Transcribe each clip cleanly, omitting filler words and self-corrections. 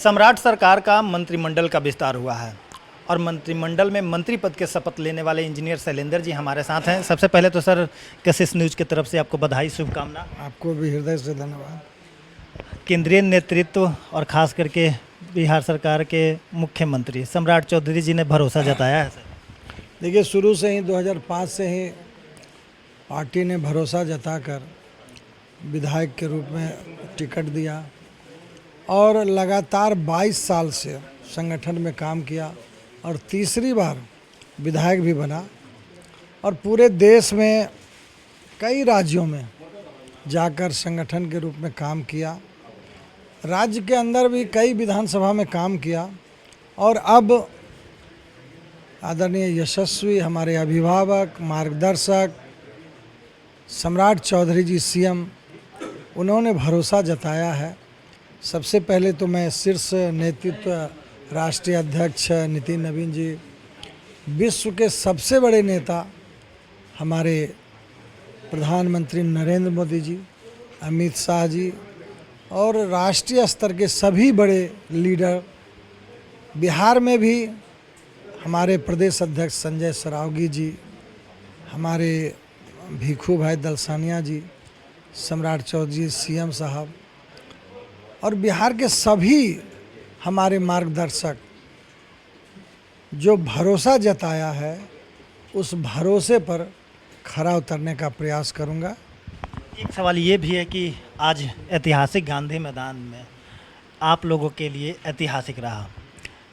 सम्राट सरकार का मंत्रिमंडल का विस्तार हुआ है और मंत्रिमंडल में मंत्री पद के शपथ लेने वाले इंजीनियर शैलेंद्र जी हमारे साथ हैं। सबसे पहले तो सर कशिश न्यूज़ की तरफ से आपको बधाई, शुभकामना। आपको भी हृदय से धन्यवाद। केंद्रीय नेतृत्व और खास करके बिहार सरकार के मुख्यमंत्री सम्राट चौधरी जी ने भरोसा जताया है सर। देखिए, शुरू से ही 2005 से ही पार्टी ने भरोसा जताकर विधायक के रूप में टिकट दिया और लगातार 22 साल से संगठन में काम किया और तीसरी बार विधायक भी बना और पूरे देश में कई राज्यों में जाकर संगठन के रूप में काम किया। राज्य के अंदर भी कई विधानसभा में काम किया और अब आदरणीय यशस्वी हमारे अभिभावक, मार्गदर्शक सम्राट चौधरी जी सीएम, उन्होंने भरोसा जताया है। सबसे पहले तो मैं शीर्ष नेतृत्व, राष्ट्रीय अध्यक्ष नितिन नवीन जी, विश्व के सबसे बड़े नेता हमारे प्रधानमंत्री नरेंद्र मोदी जी, अमित शाह जी और राष्ट्रीय स्तर के सभी बड़े लीडर, बिहार में भी हमारे प्रदेश अध्यक्ष संजय सरावगी जी, हमारे भिखू भाई दलसानिया जी, सम्राट चौधरी सीएम साहब और बिहार के सभी हमारे मार्गदर्शक जो भरोसा जताया है, उस भरोसे पर खरा उतरने का प्रयास करूंगा। एक सवाल ये भी है कि आज ऐतिहासिक गांधी मैदान में आप लोगों के लिए ऐतिहासिक रहा,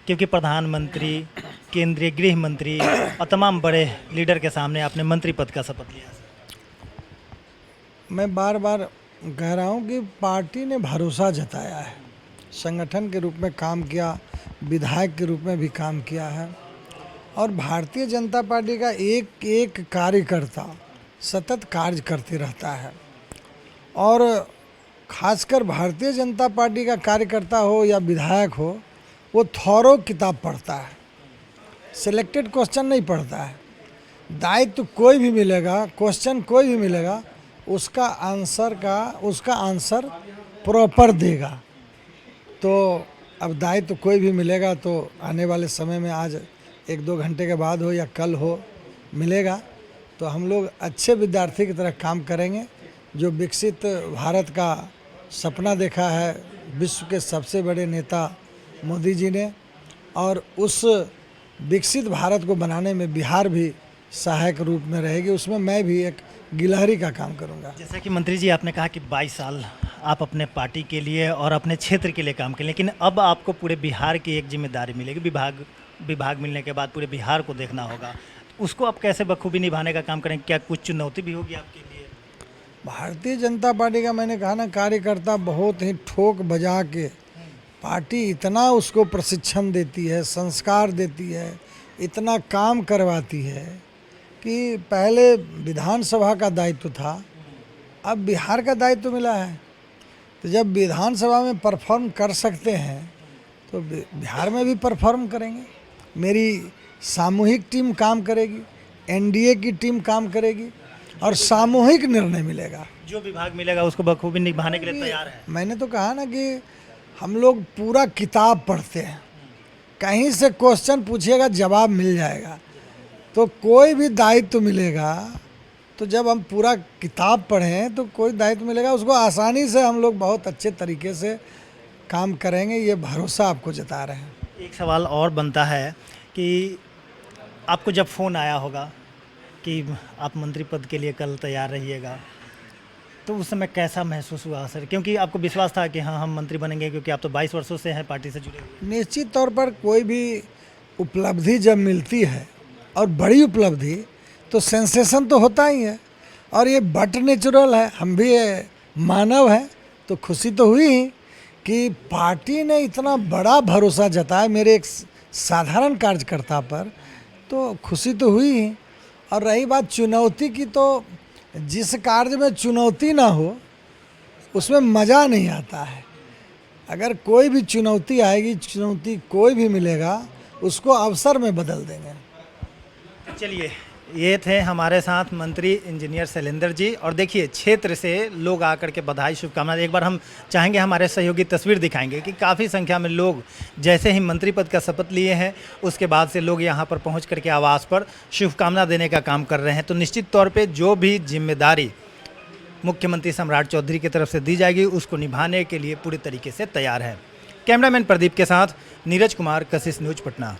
क्योंकि प्रधानमंत्री, केंद्रीय गृह मंत्री और तमाम बड़े लीडर के सामने आपने मंत्री पद का शपथ लिया। मैं बार बार कह रहा हूँ कि पार्टी ने भरोसा जताया है, संगठन के रूप में काम किया, विधायक के रूप में भी काम किया है और भारतीय जनता पार्टी का एक एक कार्यकर्ता सतत कार्य करते रहता है और खासकर भारतीय जनता पार्टी का कार्यकर्ता हो या विधायक हो, वो थॉरो किताब पढ़ता है, सिलेक्टेड क्वेश्चन नहीं पढ़ता है। दायित्व कोई भी मिलेगा, क्वेश्चन कोई भी मिलेगा, उसका आंसर प्रॉपर देगा। तो अब दायित्व कोई भी मिलेगा तो आने वाले समय में, आज 1-2 घंटे के बाद हो या कल हो, मिलेगा तो हम लोग अच्छे विद्यार्थी की तरह काम करेंगे। जो विकसित भारत का सपना देखा है विश्व के सबसे बड़े नेता मोदी जी ने, और उस विकसित भारत को बनाने में बिहार भी सहायक रूप में रहेगी, उसमें मैं भी एक गिलहरी का काम करूंगा। जैसा कि मंत्री जी आपने कहा कि 22 साल आप अपने पार्टी के लिए और अपने क्षेत्र के लिए काम करें, लेकिन अब आपको पूरे बिहार की एक जिम्मेदारी मिलेगी। विभाग मिलने के बाद पूरे बिहार को देखना होगा, उसको आप कैसे बखूबी निभाने का काम करेंगे? क्या कुछ चुनौती भी होगी आपके लिए? भारतीय जनता पार्टी का, मैंने कहा ना, कार्यकर्ता बहुत ही ठोक बजा के पार्टी इतना उसको प्रशिक्षण देती है, संस्कार देती है, इतना काम करवाती है कि पहले विधानसभा का दायित्व था, अब बिहार का दायित्व मिला है। तो जब विधानसभा में परफॉर्म कर सकते हैं तो बिहार में भी परफॉर्म करेंगे। मेरी सामूहिक टीम काम करेगी, एनडीए की टीम काम करेगी और सामूहिक निर्णय मिलेगा। जो विभाग मिलेगा उसको बखूबी निभाने के लिए तैयार है। मैंने तो कहा ना कि हम लोग पूरा किताब पढ़ते हैं, कहीं से क्वेश्चन पूछिएगा जवाब मिल जाएगा। तो कोई भी दायित्व मिलेगा तो जब हम पूरा किताब पढ़ें तो कोई दायित्व मिलेगा, उसको आसानी से हम लोग बहुत अच्छे तरीके से काम करेंगे, ये भरोसा आपको जता रहे हैं। एक सवाल और बनता है कि आपको जब फ़ोन आया होगा कि आप मंत्री पद के लिए कल तैयार रहिएगा, तो उस समय कैसा महसूस हुआ सर? क्योंकि आपको विश्वास था कि हाँ हम मंत्री बनेंगे, क्योंकि आप तो 22 वर्षों से हैं पार्टी से जुड़े हुए। निश्चित तौर पर कोई भी उपलब्धि जब मिलती है और बड़ी उपलब्धि, तो सेंसेशन तो होता ही है और ये बट नेचुरल है, हम भी मानव हैं, तो खुशी तो हुई ही कि पार्टी ने इतना बड़ा भरोसा जताया मेरे एक साधारण कार्यकर्ता पर, तो खुशी तो हुई ही। और रही बात चुनौती की, तो जिस कार्य में चुनौती ना हो उसमें मज़ा नहीं आता है। अगर कोई भी चुनौती आएगी, चुनौती कोई भी मिलेगा, उसको अवसर में बदल देंगे। चलिए, ये थे हमारे साथ मंत्री इंजीनियर शैलेंद्र जी। और देखिए क्षेत्र से लोग आकर के बधाई शुभकामनाएं, एक बार हम चाहेंगे हमारे सहयोगी तस्वीर दिखाएंगे कि काफ़ी संख्या में लोग जैसे ही मंत्री पद का शपथ लिए हैं उसके बाद से लोग यहाँ पर पहुँच करके आवास पर शुभकामना देने का काम कर रहे हैं। तो निश्चित तौर पर जो भी जिम्मेदारी मुख्यमंत्री सम्राट चौधरी की तरफ से दी जाएगी उसको निभाने के लिए पूरी तरीके से तैयार है। कैमरामैन प्रदीप के साथ नीरज कुमार, कशिश न्यूज़, पटना।